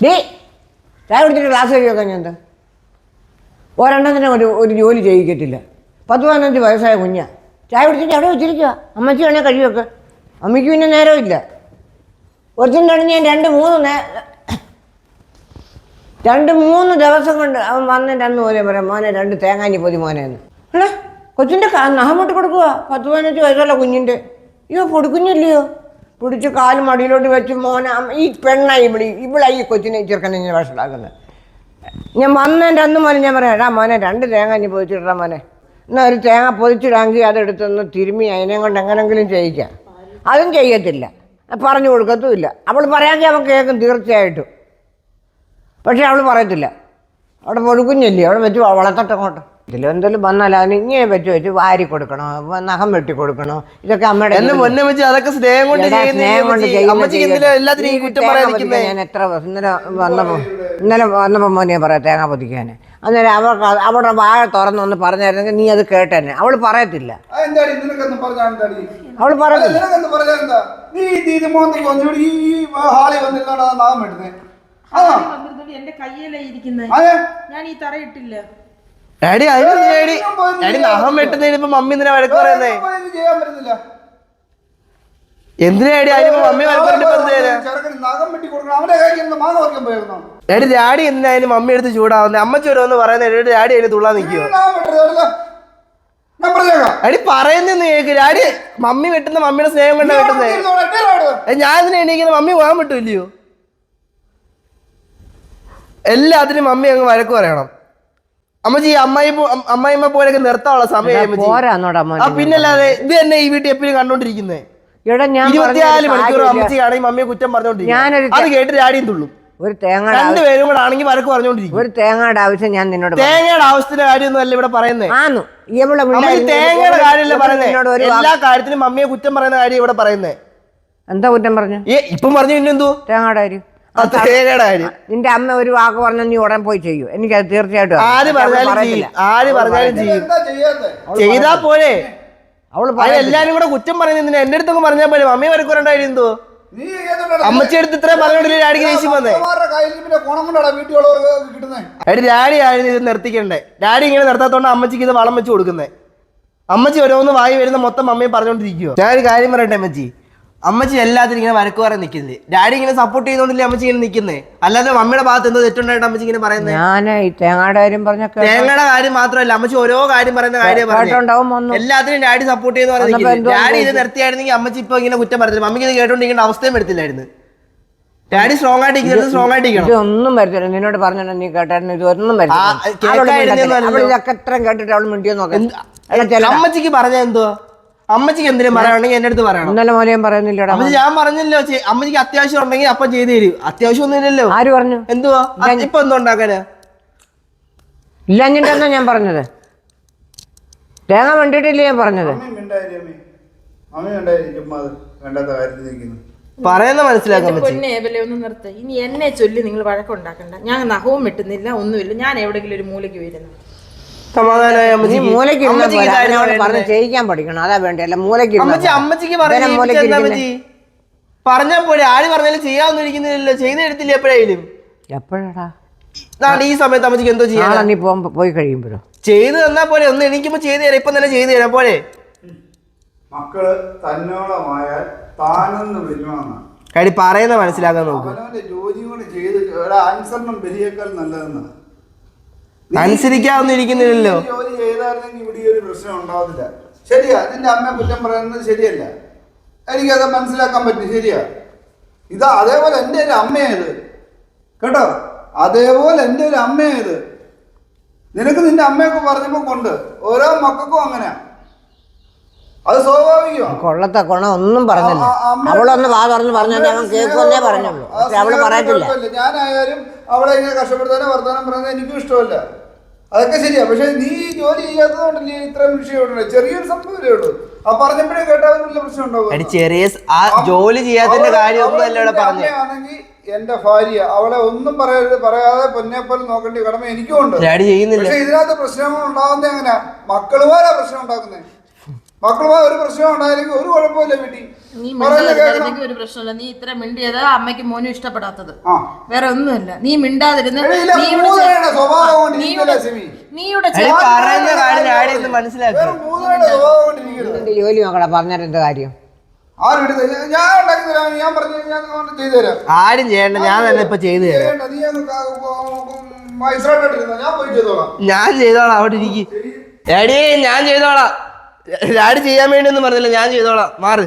നീ ചായ കുടിച്ചിട്ട് ക്ലാസ് കഴിയൊക്കെ ഞാൻ എന്താ ഒരെണ്ണത്തിന് ഒരു ജോലി ചെയ്യിക്കത്തില്ല. 10-15 വയസ്സായ കുഞ്ഞാ ചായ കുടിച്ചിട്ട് അവിടെ വെച്ചിരിക്കുക. അമ്മച്ചി വേണേൽ കഴിയൊക്കെ. അമ്മയ്ക്ക് പിന്നെ നേരമില്ല. ഒരുത്തിനാണ് ഞാൻ 2-3 ദിവസം കൊണ്ട് അവൻ വന്നിട്ട് അന്ന് പോലെ പറയാം, മോനെ 2 തേങ്ങാഞ്ഞി പൊതി മോനെന്ന്. അല്ലേ കൊച്ചിൻ്റെ നഖം പൊട്ടി കൊടുക്കുക. 10-15 വയസ്സുള്ള കുഞ്ഞിൻ്റെ. അയ്യോ പൊടിക്കുഞ്ഞില്ലയോ, പിടിച്ച് കാല് മടിയിലോട്ട് വെച്ച് മോനെ ഈ പെണ്ണായി ഇവിളായി ഈ കൊച്ചിനെ ചെറുക്കനെ ഇങ്ങനെ വഷളാക്കുന്നത്. ഞാൻ വന്നതിൻ്റെ അന്ന് മോനെ ഞാൻ പറയാം, എടാ മോനെ 2 തേങ്ങാഞ്ഞി പൊതിച്ചിട്ടാ മോനെ. എന്നാൽ ഒരു തേങ്ങ പൊതിച്ചിടാമെങ്കിൽ അതെടുത്തൊന്ന് തിരുമ്മി അതിനെ കൊണ്ട് എങ്ങനെങ്കിലും ചെയ്യിക്കാം. അതും ചെയ്യത്തില്ല, പറഞ്ഞു കൊടുക്കത്തുമില്ല. അവൾ പറയാമെങ്കിൽ അവൻ കേൾക്കും തീർച്ചയായിട്ടും. പക്ഷെ അവൾ പറയത്തില്ല. അവിടെ പൊഴുകുഞ്ഞില്ലേ, അവിടെ വെച്ച് വളർത്തട്ടങ്ങോട്ട്. ഇതിലെന്തെങ്കിലും വന്നാൽ അതിന് ഇങ്ങനെ വെച്ച് വാരി കൊടുക്കണോ, നഖം വെട്ടി കൊടുക്കണോ, ഇതൊക്കെ അമ്മയുടെ അതൊക്കെ സ്നേഹം കൊണ്ട് ഞാൻ എത്ര ഇന്നലെ വന്നപ്പോ മോനെ പറയാം തേങ്ങ പൊതിക്കാന്. അന്നേരം അവിടെ വാഴ തുറന്നൊന്ന് പറഞ്ഞായിരുന്നെങ്കിൽ നീ അത് കേട്ടേനെ. അവള് പറയത്തില്ല. അവള് പറയത്തില്ല. എന്റെ കയ്യിലേ ഇരിക്കുന്നേ, ഞാൻ ഈ തറയിട്ടില്ല. ഡാഡി ഡാഡി നഖം വെട്ടുന്നതിന് മമ്മി എന്തിനാ വഴക്ക് പറയുന്നേ? എന്തിനാ ഡാഡി അതിനിപ്പോ മമ്മി വഴക്ക് ഡാഡി ഡാഡി എന്തായാലും മമ്മി എടുത്ത് ചൂടാവുന്നേ? അമ്മച്ചി ഓരോന്ന് പറയുന്നത് ഡാഡി അതിന് തുള്ളാൻ നിൽക്കുവോ? ഡാഡി പറയുന്നെന്ന് കേക്ക്. ഡാഡി മമ്മി വെട്ടുന്ന മമ്മിയുടെ സ്നേഹം കൊണ്ടാ വെട്ടുന്നേ. ഞാൻ ഇതിനെ എണീക്കുന്ന മമ്മി പോകാൻ പറ്റൂല്ലയോ? എല്ലാത്തിനും മമ്മി അങ്ങ് വഴക്ക് പറയണം. അമ്മച്ചി അമ്മായിമ്മ പോലൊക്കെ നിർത്താനുള്ള സമയം. പിന്നല്ലാതെ ഇത് തന്നെ ഈ വീട്ടിൽ എപ്പോഴും കണ്ടോണ്ടിരിക്കുന്നേ. 24 മണിക്കൂർ അമ്മച്ചിയാണെങ്കിൽ മമ്മിയെ കുറ്റം പറഞ്ഞോണ്ടിരിക്കും. അത് കേട്ട് ഡാഡിയും തുള്ളും. ഒരു തേങ്ങ 2 പേരും കൂടെ ആണെങ്കിൽ വഴക്ക് പറഞ്ഞോണ്ടിരിക്കും. ഒരു തേങ്ങയുടെ ആവശ്യം ഞാൻ നിന്നോട് തേങ്ങയുടെ ആവശ്യത്തിന്റെ കാര്യമൊന്നും അല്ല ഇവിടെ പറയുന്നത്. തേങ്ങയുടെ കാര്യമല്ല പറയുന്നത്. എല്ലാ കാര്യത്തിനും മമ്മിയെ കുറ്റം പറയുന്ന കാര്യം ഇവിടെ പറയുന്നത്. എന്താ കുറ്റം പറഞ്ഞു? ഇപ്പം പറഞ്ഞു പിന്നെന്തോ തേങ്ങയുടെ കാര്യം. നിന്റെ അമ്മ ഒരു വാക്ക് പറഞ്ഞാൽ നീ ഉടൻ പോയി ചെയ്യൂ. എനിക്കത് തീർച്ചയായിട്ടും ആര് പറഞ്ഞാലും ചെയ്യും. ചെയ്താ പോലെ അവള് എല്ലാരും കൂടെ കുറ്റം പറയുന്നതിന് എന്റെ അടുത്തൊക്കെ പറഞ്ഞാൽ പോലെ മമ്മി വരക്കുറണ്ടായിരുന്നു. അമ്മച്ചി അടുത്ത് ഇത്രയും പറഞ്ഞോണ്ടില്ലേ ഡാഡിക്ക് ദേഷ്യം വന്നേ? ഡാഡി ആയിരുന്നു ഇത് നിർത്തിക്കണ്ടേ. ഡാഡി ഇങ്ങനെ നിർത്താത്തോണ്ട് അമ്മച്ചിക്ക് ഇത് വളം വെച്ച് കൊടുക്കുന്നേ. അമ്മച്ചി ഓരോന്ന് വായി വരുന്ന മൊത്തം മമ്മിയെ പറഞ്ഞോണ്ടിരിക്കുവോ? ഞാനൊരു കാര്യം പറയട്ടെ അമ്മച്ചി, അമ്മച്ചി എല്ലാത്തിനും ഇങ്ങനെ വരക്ക് പറയാൻ നിൽക്കുന്നത്. ഡാഡി ഇങ്ങനെ സപ്പോർട്ട് ചെയ്തോണ്ടില്ലേ അമ്മച്ചി ഇങ്ങനെ നിൽക്കുന്നേ? അല്ലാതെ മമ്മിയുടെ ഭാഗത്ത് എന്തോ തെറ്റുണ്ടായിട്ട് അമ്മച്ചി ഇങ്ങനെ പറയുന്നത്? ഞാൻ ഈ തേങ്ങയുടെ കാര്യം പറഞ്ഞ തേങ്ങയുടെ കാര്യം മാത്രമല്ല അമ്മച്ചി ഓരോ കാര്യം പറയുന്ന കാര്യം എല്ലാത്തിനും ഡാഡി സപ്പോർട്ട് ചെയ്ത് പറയുന്നത്. ഡാഡി ഇത് നിർത്തിയായിരുന്നെങ്കിൽ അമ്മച്ചി ഇപ്പൊ ഇങ്ങനെ കുറ്റം പറഞ്ഞില്ല. മമ്മിക്ക് ഇത് കേട്ടോണ്ടിരിക്കേണ്ട അവസ്ഥയും വരത്തില്ലായിരുന്നു. ഡാഡി സ്ട്രോങ് ആയിട്ട് സ്ട്രോങ് ആയിട്ട് ഒന്നും വരത്തില്ല. നിന്നോട് പറഞ്ഞോ നീ കേട്ടായിരുന്നു ഇതൊന്നും ഇത്രയും കേട്ടിട്ട് അവൾ മിണ്ടിയോ നോക്കാം. അമ്മച്ചിക്ക് പറഞ്ഞ എന്തോ? അമ്മച്ചിക്ക് എന്തിനും പറയാണെങ്കിൽ എന്റെ അടുത്ത് പറയണം. ഇന്നലെ മോലെയും പറയുന്നില്ലടാ. ഞാൻ പറഞ്ഞല്ലോ അമ്മച്ചിക്ക് അത്യാവശ്യം ഉണ്ടെങ്കിൽ അപ്പം ചെയ്തു തരും. അത്യാവശ്യം ഒന്നും ഇല്ലല്ലോ. ആര് പറഞ്ഞു? എന്തുവാ ഇപ്പൊ എന്തോ ഉണ്ടാക്കാനാ? ഇല്ലഞ്ഞിട്ടെന്നാ ഞാൻ പറഞ്ഞത്. തേങ്ങ വേണ്ടിയിട്ടില്ലേ ഞാൻ പറഞ്ഞത്? പറയുന്ന മനസ്സിലാക്കാൻ ഒന്ന് നിർത്ത. ഇനി എന്നെ ചൊല്ലി നിങ്ങൾ വഴക്കുണ്ടാക്കണ്ട. ഞാൻ നഖവും വെട്ടുന്നില്ല, ഒന്നുമില്ല. ഞാൻ എവിടെയെങ്കിലും ഒരു മൂലയ്ക്ക് വരുന്നു. പറഞ്ഞ് ചെയ്യിക്കാൻ പഠിക്കണം. അതാ വേണ്ടി. അല്ല മൂലയ്ക്ക് പറഞ്ഞാ പോലെ ആര് പറഞ്ഞാലും ചെയ്യാവുന്ന ഇരിക്കുന്നില്ലല്ലോ. ചെയ്തെടുത്തില്ല എപ്പോഴായാലും. എപ്പോഴാടാ ഈ സമയത്ത് അമ്മച്ചിക്ക് എന്തോ ചെയ്യാൻ? നീ പോയി കഴിയുമ്പോഴോ ചെയ്ത് തന്നാ പോലെ. ഒന്ന് എണീക്കുമ്പോ ചെയ്ത് തരാം. ഇപ്പം തന്നെ ചെയ്ത് തരാം പോലെ. മക്കള് തന്നോളമായാൽ താനെന്ന് വരുവാണ് കാര്യം പറയുന്ന മനസ്സിലാക്കാൻ നോക്കും. ജോലി കൂടെ ചെയ്ത് അനുസരണം ബലിയേക്കാൾ നല്ലതെന്നാണ്. അനുസരിക്കാവുന്ന ഇരിക്കുന്നില്ലല്ലോ. ജോലി ചെയ്തായിരുന്നെങ്കിൽ ഇവിടെ ഒരു പ്രശ്നം ഉണ്ടാവത്തില്ല. ശരിയാ, അതിന്റെ അമ്മയെ കുറ്റം പറയുന്നത് ശരിയല്ല. എനിക്കത് മനസ്സിലാക്കാൻ പറ്റും. ശരിയാ. ഇതാ അതേപോലെ എൻ്റെ ഒരു അമ്മയത് കേട്ടോ. അതേപോലെ എൻ്റെ ഒരു അമ്മയത്. നിനക്ക് നിന്റെ അമ്മയൊക്കെ പറഞ്ഞപ്പോ കൊണ്ട് ഓരോ മക്കൾക്കും അങ്ങനെയാ. അത് സ്വാഭാവികമാണ്. കൊള്ളത്തെ കൊണ ഒന്നും പറഞ്ഞില്ല. അവളൊന്ന് വാ തുറന്ന് പറഞ്ഞാൽ അവൻ കേൾക്കുന്നേ പറഞ്ഞുള്ളൂ. അവള് പറയത്തില്ല. ഞാനായാലും അവളെ ഇങ്ങനെ കഷ്ടപ്പെടുത്താനോ വർത്തമാനം പറയുന്നത് എനിക്കും ഇഷ്ടമല്ല. അതൊക്കെ ശരിയാ. പക്ഷെ നീ ജോലി ചെയ്യാത്തതുകൊണ്ടല്ലേ ഇത്രയും വിഷയമുണ്ട്. ചെറിയൊരു സംഭവമല്ലേ ഉള്ളൂ. ആ പറഞ്ഞപ്പോഴേ കേട്ടാവുന്നില്ല പ്രശ്നം ഉണ്ടാവും. ചെറിയ ജോലി ചെയ്യാത്തതിന്റെ കാര്യമൊന്നുമല്ല. എന്റെ ഭാര്യ അവളെ ഒന്നും പറയാതെ പൊന്നെപ്പോലെ നോക്കേണ്ട കടമ എനിക്കും ഉണ്ട്. ചെയ്യുന്നില്ല. പക്ഷെ ഇതിനകത്ത് പ്രശ്നങ്ങൾ ഉണ്ടാകുന്നത് എങ്ങനെയാ? മക്കളുമാരാ പ്രശ്നം ഉണ്ടാക്കുന്നത്. മക്കളുമായി ഒരു പ്രശ്നം ഉണ്ടായില്ലെങ്കിൽ ഒരു കുഴപ്പമില്ല വീട്ടിൽ. നീ പറയുന്നത് കേൾക്കണം. മിണ്ടാതിരുന്നെങ്കിൽ ഒരു പ്രശ്നമില്ല. നീ ഇത്ര മിണ്ടിയത് അമ്മയ്ക്കും മോനും ഇഷ്ടപ്പെടാത്തത്. ആ. വേറെ ഒന്നുമില്ല. നീ മിണ്ടാതിരുന്ന് എടീ, നീ മൂന്നേരുടെ സ്വഭാവം കൊണ്ട് ഇരിക്കല്ലേ സിമി? നീയുടെ പറയുന്ന കാര്യം ഡാഡി ഒന്ന് മനസ്സിലാക്കുക. വെറും മൂന്നേരുടെ സ്വഭാവം കൊണ്ട് ഇരിക്കരുത്. നിന്റെ ജോലി നോക്കടാ, പറഞ്ഞിട്ട് എന്ത് കാര്യം? ആരും എടുത്ത് ഞാൻ ഉണ്ടാക്കി തരാം. ഞാൻ പറഞ്ഞു ഞാൻ ചെയ്തു തരാം. ആരും ചെയ്യണ്ട, ഞാൻ തന്നെ ഇപ്പൊ ചെയ്തു തരാം. ചെയ്യണ്ട, നീ മൈസൂരായിട്ടിരുന്നോ, ഞാൻ പോയി ചെയ്തോളാം. ഞാൻ ചെയ്തോളാം, അവിടെ ഇരിക്കും. ഡാഡി ഞാൻ ചെയ്തോളാം. ഡാഡി ചെയ്യാൻ വേണ്ടി ഒന്നും പറഞ്ഞില്ല, ഞാൻ ചെയ്തോളാം. മാറ്.